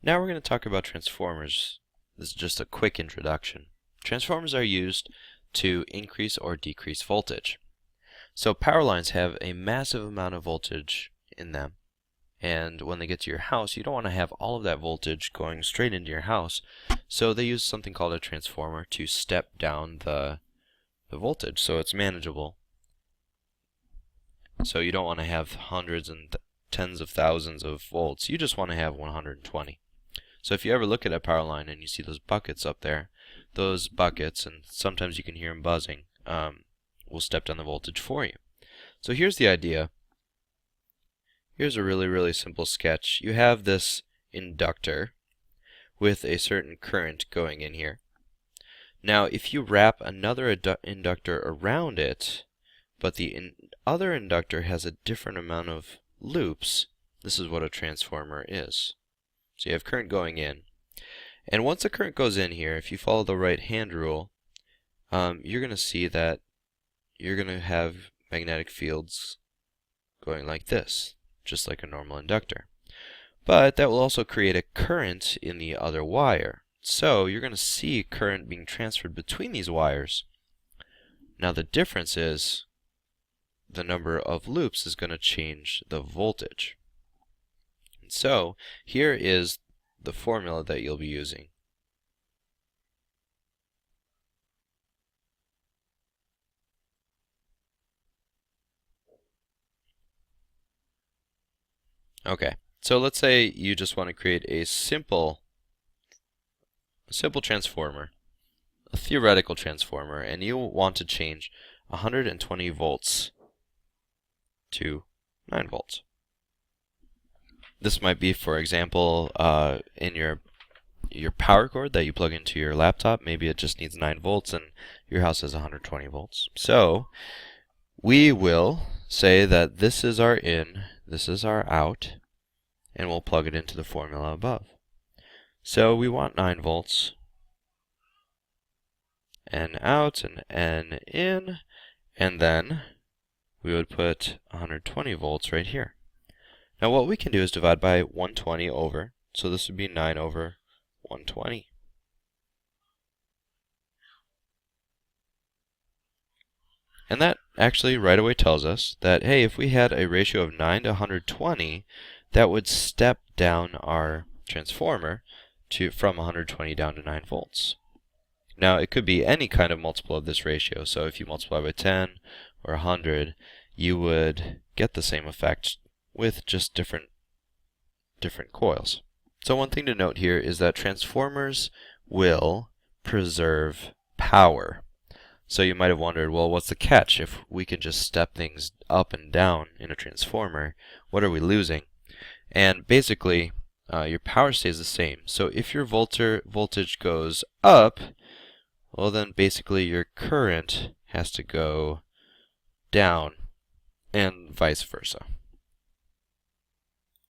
Now we're going to talk about transformers. This is just a quick introduction. Transformers are used to increase or decrease voltage. So power lines have a massive amount of voltage in them, and when they get to your house, you don't want to have all of that voltage going straight into your house. So they use something called a transformer to step down the voltage so it's manageable. So you don't want to have hundreds and tens of thousands of volts. You just want to have 120. So if you ever look at a power line and you see those buckets up there, those buckets, and sometimes you can hear them buzzing, will step down the voltage for you. So here's the idea. Here's a really simple sketch. You have this inductor with a certain current going in here. Now if you wrap another inductor around it, but the other inductor has a different amount of loops, this is what a transformer is. So you have current going in, and once the current goes in here, if you follow the right hand rule, you're going to see that you're going to have magnetic fields going like this, just like a normal inductor. But that will also create a current in the other wire. So you're going to see current being transferred between these wires. Now the difference is the number of loops is going to change the voltage. And so here is the formula that you'll be using. Okay, so let's say you just want to create a simple transformer, a theoretical transformer, and you want to change 120 volts to 9 volts. This might be, for example, in your power cord that you plug into your laptop. Maybe it just needs 9 volts and your house has 120 volts. So we will say that this is our in, this is our out, and we'll plug it into the formula above. So we want 9 volts, N out and N in, and then we would put 120 volts right here. Now what we can do is divide by 120 over, so this would be 9 over 120. And that actually right away tells us that, hey, if we had a ratio of 9 to 120, that would step down our transformer from 120 down to 9 volts. Now it could be any kind of multiple of this ratio, so if you multiply by 10 or 100, you would get the same effect with just different coils. So one thing to note here is that transformers will preserve power. So you might have wondered, well, what's the catch? If we can just step things up and down in a transformer, what are we losing? And basically, your power stays the same. So if your voltage goes up, well then basically your current has to go down, and vice versa.